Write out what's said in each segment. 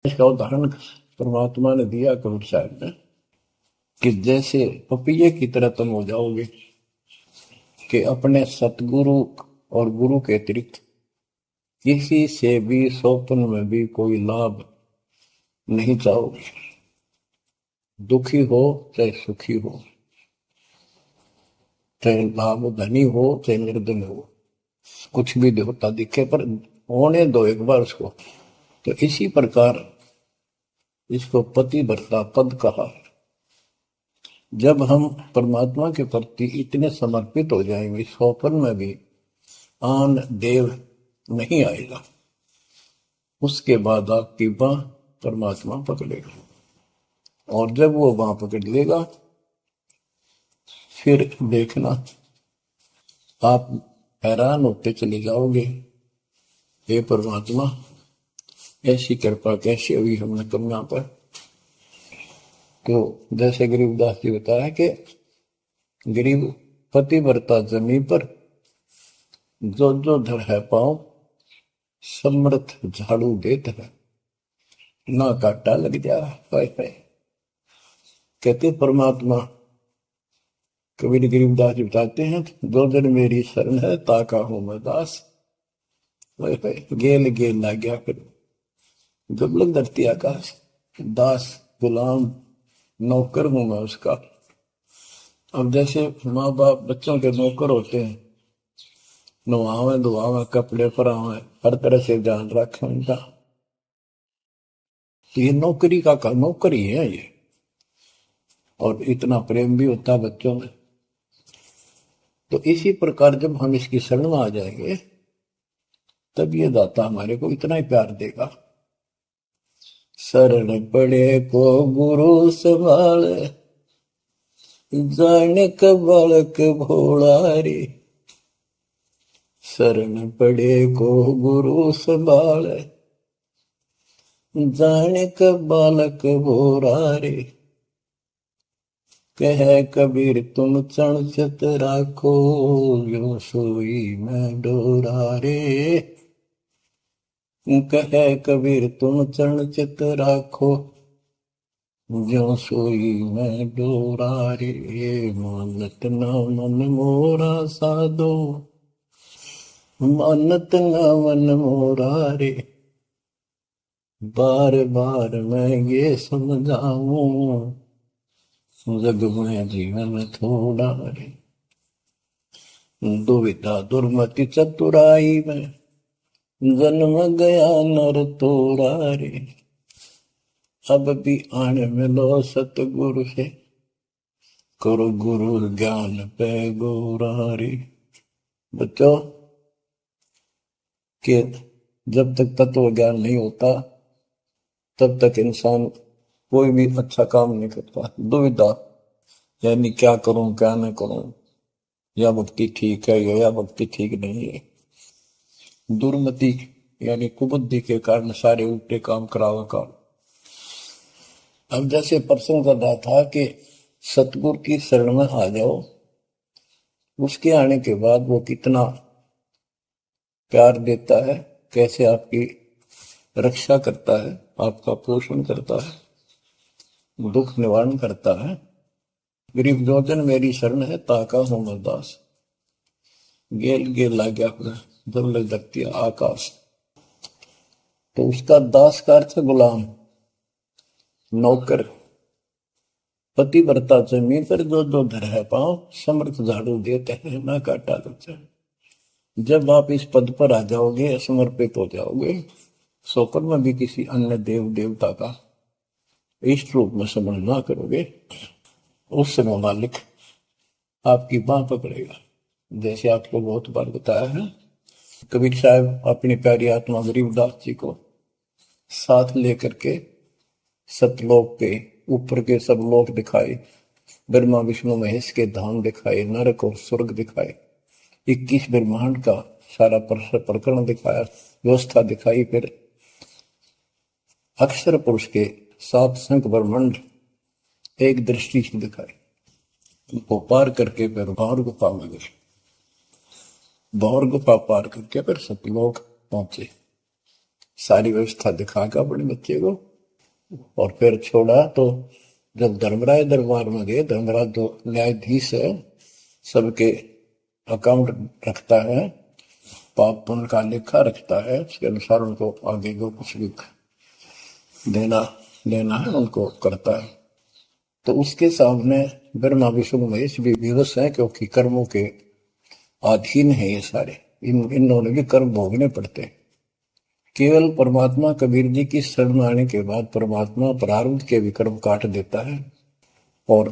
इसका उदाहरण परमात्मा ने दिया कबीर साहब ने कि जैसे पपीहे की तरह तुम हो जाओगे कि अपने सतगुरु और गुरु के अतिरिक्त किसी से भी स्वप्न में भी कोई लाभ नहीं चाहोगे। दुखी हो चाहे सुखी हो, चाहे लाभ धनी हो चाहे निर्धन हो, कुछ भी देवता दिखे पर होने दो एक बार उसको। तो इसी प्रकार इसको पतिव्रता पद कहा। जब हम परमात्मा के प्रति इतने समर्पित हो जाएंगे, स्वप्न में भी आन देव नहीं आएगा। उसके बाद आपकी बाह परमात्मा पकड़ेगा, और जब वो बाह पकड़ लेगा फिर देखना आप हैरान होते चले जाओगे, हे परमात्मा ऐसी कृपा कैसी हुई हमने कन्या पर। तो जैसे गरीबदास जी बताया कि गरीब पतिव्रता जमीन पर जो जो धर है पाओ, समर्थ झाड़ू देता है ना काटा लग जा। कहते परमात्मा कबीर गरीबदास जी बताते हैं, दो जन मेरी शरण है ताका हूं मैं दास। गेल गेल ला गया फिर दुर्लभ धरती आकाश, दास गुलाम नौकर हूं मैं उसका। अब जैसे माँ बाप बच्चों के नौकर होते हैं, नवावे धुआवे कपड़े परावे हर तरह से ध्यान रखें उनका, तो ये नौकरी का नौकर ही है ये। और इतना प्रेम भी होता है बच्चों में। तो इसी प्रकार जब हम इसकी शरण में आ जाएंगे तब ये दाता हमारे को इतना ही प्यार देगा। शरण पड़े को गुरु संभाले, जाने का बालक भोला रे। शरण पड़े को गुरु संभाले, जाने का बालक भोला रे। कह कबीर तुम चण चित राखो, यो सोई मैं डोरा रे। कह कबीर तुम चरण चित राखो, जो सोई मैं डोरा रे। मानत न मन मोरा साधो, मानत न मन मोरा रे। बार बार मैं ये समझाऊं, जग में जीवन थोड़ा रे। दुविधा दुर्मति चतुराई में जन्म गया नर तोड़ा रे। अब भी आन मिलो सतगुरु से, करो गुरु ज्ञान पे गोरा रे। बच्चों कि जब तक तत्व ज्ञान नहीं होता तब तक इंसान कोई भी अच्छा काम नहीं करता। दुविधा यानी क्या करूं क्या न करूं, या भक्ति ठीक है या भक्ति ठीक नहीं है। दुर्मति यानी कुबुद्धि के कारण सारे उल्टे काम करावा काम। अब जैसे प्रसंग कर रहा था कि सतगुरु की शरण में आ जाओ, उसके आने के बाद वो कितना प्यार देता है, कैसे आपकी रक्षा करता है, आपका पोषण करता है, दुख निवारण करता है। गरीब जोजन मेरी शरण है ताका हूं मैं दास। गेल गेल ला गया दुर्लभ धरती आकाश। तो उसका दास का अर्थ गुलाम, नौकर। पतिव्रता जमीन पर जो जो धर है पाओ, समर्थ झाड़ू देते हैं ना काटा लगता है। जब आप इस पद पर आ जाओगे, समर्पित हो जाओगे, स्वप्न में भी किसी अन्य देव देवता का इष्ट रूप में समझ ना करोगे, उस समय मालिक आपकी बाह पकड़ेगा। जैसे आपको बहुत बार बताया है, कबीर साहब अपनी प्यारी आत्मा गरीबदास जी को साथ लेकर के सतलोक के ऊपर के सब लोक दिखाए, ब्रह्मा विष्णु महेश के धाम दिखाए, नरक और स्वर्ग दिखाए, 21 ब्रह्मांड का सारा प्रकरण दिखाया, व्यवस्था दिखाई। फिर अक्षर पुरुष के 7 संख ब्रह्मांड एक दृष्टि से दिखाए। उनको पार करके फिर भौर गुफा में गए, भौर गुफा पार करके फिर सतलोक पहुंचे। सारी व्यवस्था दिखाकर अपने बच्चे को और फिर छोड़ा तो जब धर्मराय दरबार में गए, धर्मराज जो न्यायाधीश है, सबके अकाउंट रखता है, पाप पुण्य का लेखा रखता है, उसके अनुसार उनको आगे जो कुछ भी देना लेना है उनको करता है। तो उसके सामने ब्रह्मा विष्णु महेश भी विवश है, क्योंकि कर्मों के अधीन है ये सारे, इन्होंने भी कर्म भोगने पड़ते हैं। केवल परमात्मा कबीर जी की शरण आने के बाद परमात्मा प्रारब्ध के भी कर्म काट देता है और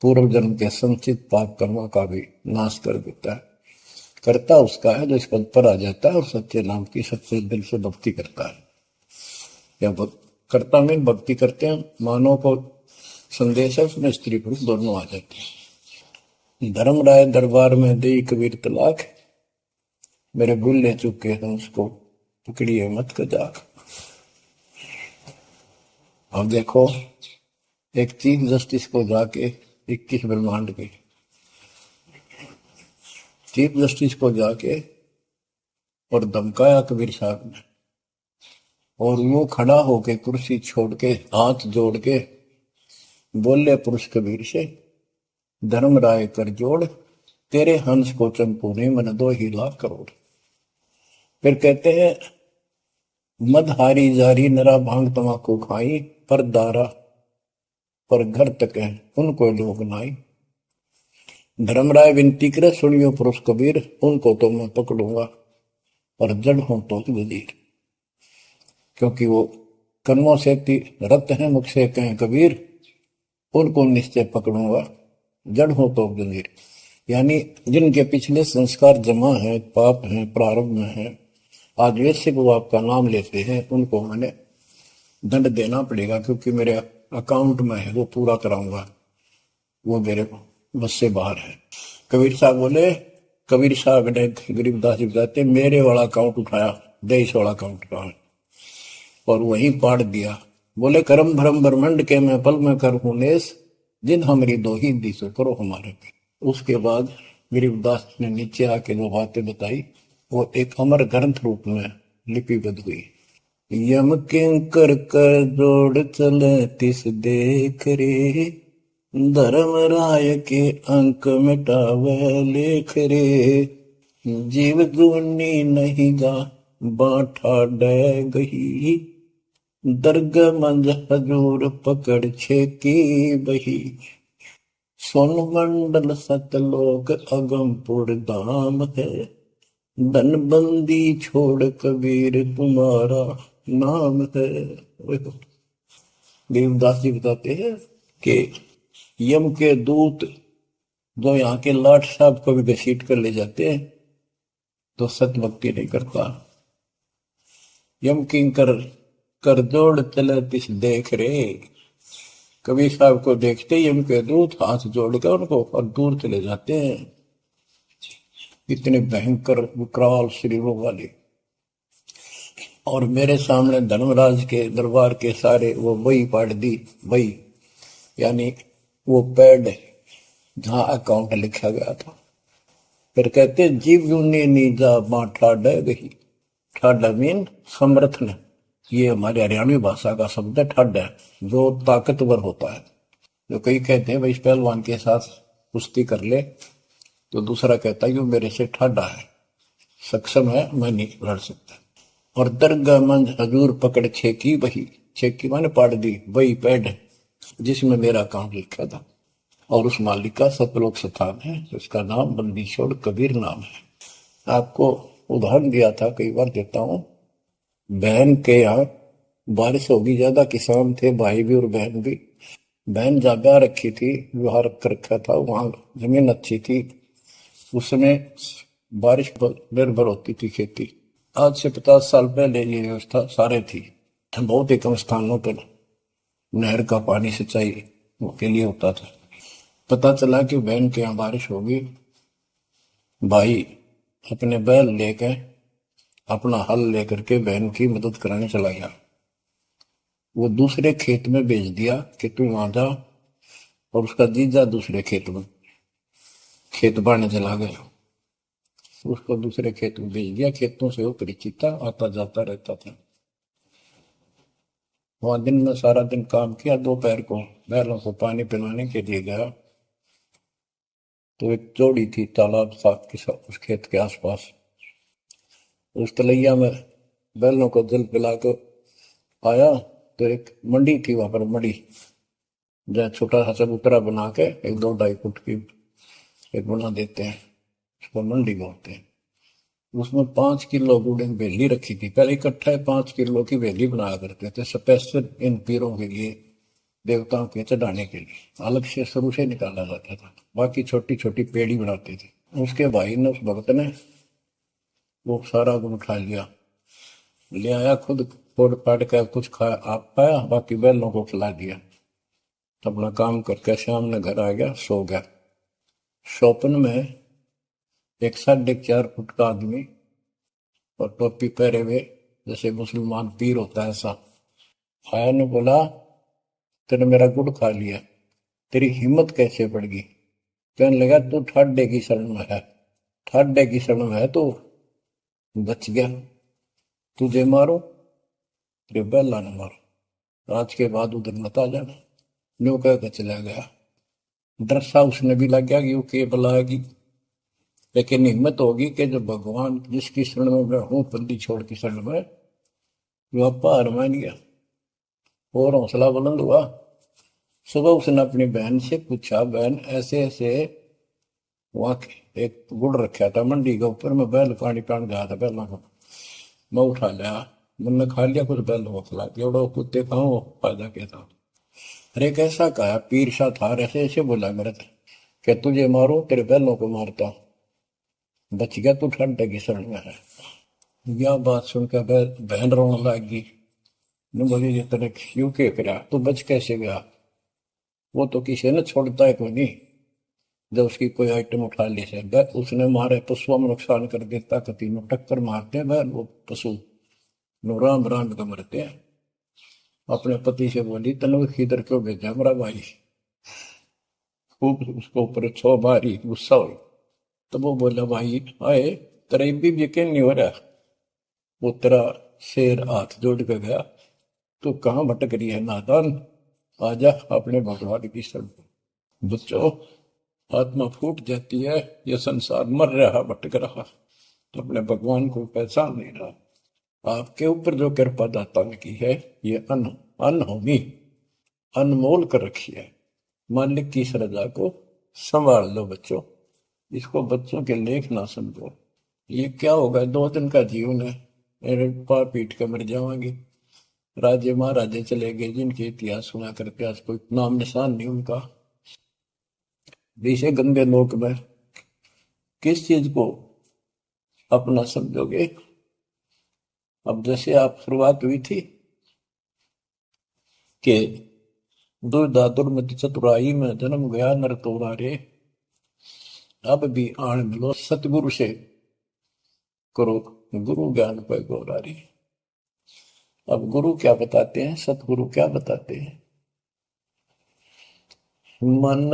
पूर्व जन्म के संचित पाप कर्मों का भी नाश कर देता है। करता उसका है जो इस पद पर आ जाता है और सच्चे नाम की सच्चे दिल से भक्ति करता है। या कर्ता में भक्ति करते हैं, मानव को संदेश है, उसमें स्त्री पुरुष दोनों आ जाते हैं। धर्मराय दरबार में दे कबीर तलाक, मेरे भूल ले चुके हैं उसको पकड़िए मत कजाक। अब देखो, एक चीफ जस्टिस को जाके 21 ब्रह्मांड के चीफ जस्टिस को जाके और धमकाया कबीर साहब ने, और वो खड़ा होके कुर्सी छोड़ के हाथ जोड़ के बोले पुरुष कबीर से, धर्मराय कर जोड़, तेरे हंस को चंपू ने मन 2 लाख करोड़। फिर कहते हैं, मद हारी जारी नरा भांग तमाकू खाई, पर दारा पर घर तक है उनको लोग नाई। धर्मराय विनती करे, सुनियो पुरुष कबीर, उनको तो मैं पकड़ूंगा और जड़ हूं तो वजीर। क्योंकि वो कर्मों से रत है, मुख से कहें कबीर, उनको निश्चय पकड़ूंगा, जड़ हो तो वजीर। यानी जिनके पिछले संस्कार जमा है, पाप है, प्रारंभ में है, आज वैसे वो आपका नाम लेते हैं, उनको मैंने दंड देना पड़ेगा, क्योंकि मेरे अकाउंट में है, वो पूरा कराऊंगा, वो मेरे बस से बाहर है। कबीर साहब बोले, कबीर साहब ने गरीबदास जी बताते, मेरे वाला अकाउंट उठाया, देश वाला अकाउंट कहा, और वहीं पाड़ दिया। बोले, करम भरम ब्रह्मंड के मैं पल में कर हूं नेस, जिन हमारी दो ही दिशो करो हमारे पे। उसके बाद गरीबदास ने नीचे आके जो बातें बताई, वो एक अमर ग्रंथ रूप में लिपिबद्ध हुई। यम किंकर कर जोड़ चले तिस देख रे, धर्म राय के अंक मिटावे लेख रे, जीव जूनी नहीं जा बाठा डे गही, दर्ग मंज हजूर पकड़ छेकी बही, सोन मंडल सतलोक अगमपुर धाम है, धनबंदी छोड़ कबीर तुम्हारा नाम है। देवदास जी बताते हैं कि यम के दूत जो यहाँ के लाट साहब को भी घसीट कर ले जाते हैं तो सत भक्ति नहीं करता। यम किंकर कर जोड़ चले तिस देख रे, कबीर साहब को देखते ही यम के दूत हाथ जोड़कर उनको और दूर चले जाते हैं। इतने भयंकर विकराल शरीरों वाले। और मेरे सामने धर्मराज के दरबार के सारे वो बही पाड़ दी, बही यानी वो पैड जहां अकाउंट लिखा गया था। फिर कहते, जीव यूनी नीजा मां ठाडा गही, ठाडा मीन समर्थन, ये हमारे हरियाणवी भाषा का शब्द है ठाडा, जो ताकतवर होता है। जो कई कहते हैं भाई इस पहलवान के साथ कुश्ती कर ले, तो दूसरा कहता है कि मेरे से ठाडा है, सक्षम है, मैं नहीं लड़ सकता। और दरगाह मंज हजूर पकड़ छेकी बही, छेकी माने पाड़ दी, वही पैड जिसमें मेरा अकाउंट लिखा था, और उस मालिक का सतलोक स्थान है, उसका नाम बंदी छोड़ कबीर नाम है। आपको उदाहरण दिया था, कई बार देता हूं। बहन के यहाँ बारिश होगी ज्यादा, किसान थे, भाई भी और बहन भी। बहन जागा रखी थी, विवाह कर रखा था, वहां जमीन अच्छी थी, उसमें बारिश पर निर्भर होती थी खेती। आज से 50 साल पहले ये व्यवस्था सारे थी। बहुत ही कम स्थानों पर नहर का पानी सिंचाई के लिए होता था। पता चला कि बहन के यहाँ बारिश होगी, भाई अपने बैल लेकर, अपना हल लेकर के बहन की मदद कराने चला गया। वो दूसरे खेत में भेज दिया कि तू वहां जा, और उसका जीजा दूसरे खेत में खेत बांटने चला गया, उसको दूसरे खेत में भेज दिया। खेतों से वो परिचित था, आता जाता रहता था। वहां दिन में सारा दिन काम किया, दोपहर को बैलों को पानी पिलाने के लिए गया तो एक जोड़ी थी तालाब साथ के साथ उस खेत के आसपास। उस तलैया में बैलों को जल पिला कर आया तो एक मंडी थी वहां पर, मंडी जहाँ छोटा सा चबूतरा बना के एक 2-2.5 फुट की एक बना देते हैं, उसको मंडी बोलते हैं। उसमें 5 किलो गुड़ की वेली रखी थी, पहले इकट्ठा 5 किलो की वेली बनाया करते थे स्पेशल इन पीरों के लिए, देवताओं के चढ़ाने के लिए अलग से शुरू से निकाला जाता था। बाकी छोटी छोटी पेड़ी बनाते थे। उसके भाई ने, उस भक्त ने वो सारा गुड़ उठा लिया, ले आया, खुद फोड़ फाड़ कर कुछ खा आप पाया, बाकी बैलों को खिला दिया। अपना काम करके शाम में घर आ गया, सो गया। स्वप्न में एक 4.5 फुट का आदमी और टोपी पहरे हुए जैसे मुसलमान पीर होता है ऐसा आया ने बोला, तेने मेरा गुड़ खा लिया, तेरी हिम्मत कैसे बढ़ गई? कहने लगा, तू ठाडे की शरण में है, ठाडे की शरण में है तो बच गया, तुझे मारो तेरे बेला न मारो, आज के बाद उधर मत आ जाना। न्यू कह के चला गया। डर सा उसने भी लग गया कि वो के बुलाएगी, लेकिन हिम्मत होगी कि जो भगवान जिसकी शरण में मैं हूं, बंदी छोड़ की शरण में, वो हार मान गया और हौसला बुलंद हुआ। सुबह उसने अपनी बहन से पूछा, बहन ऐसे ऐसे वहां एक गुड़ रखा था मंडी के ऊपर, मैं बैल पानी पान गया था, बैलों को मैं उठा लिया, मैंने खा लिया, कुछ बैल को खिला दिया, और कुत्ते खाओ फायदा क्या था? अरे कैसा कहा पीर शाह था, ऐसे ऐसे बोला मेरे कि तुझे मारो तेरे बैलों को मारता हूं, बच गया तू ठंडे की शरण में है। यह बात सुनकर बहन रोने लगी। न बोली, ये तेरे क्यों के करा, तू बच कैसे गया? वो तो किसी ने छोड़ता है कोई नहीं, जब उसकी कोई आइटम उठा ली से उसने मारे पशुओं में नुकसान कर देता, कभी में टक्कर मारते हैं वो पशु नो राम राम का मरते हैं। अपने पति से बोली, तनु इधर क्यों भेजा मेरा भाई? खूब उसको ऊपर छो मारी, गुस्सा हुई। तो वो बोला, भाई आए तेरा भी यकीन नहीं हो रहा, वो तेरा शेर हाथ जोड़ के गया, तू कहाँ भटक रही है नादान, आजा अपने भगवान की शरण। बच्चों, आत्मा फूट जाती है, ये संसार मर रहा, भटक रहा, तो अपने भगवान को पहचान नहीं रहा। आपके ऊपर जो कृपा दाता ने की है, ये अनहोनी अनमोल कर रखी है। मालिक की श्रद्धा को संभाल लो बच्चों, इसको बच्चों के लेख ना समझो। ये क्या होगा, 2 दिन का जीवन है, मेरे पा पीट के मर जाओगे। राजे महाराजे चले गए जिनके इतिहास सुना करके आज कोई नाम निशान नहीं उनका। इसे गंदे लोक में किस चीज को अपना समझोगे? अब जैसे आप शुरुआत हुई थी कि दुर्दादुर मति चतुराई में जन्म गया नर तोरा रे, अब भी आण मिलो सतगुरु से, करो गुरु ज्ञान पे गौरारी। अब गुरु क्या बताते हैं, सतगुरु क्या बताते हैं? मन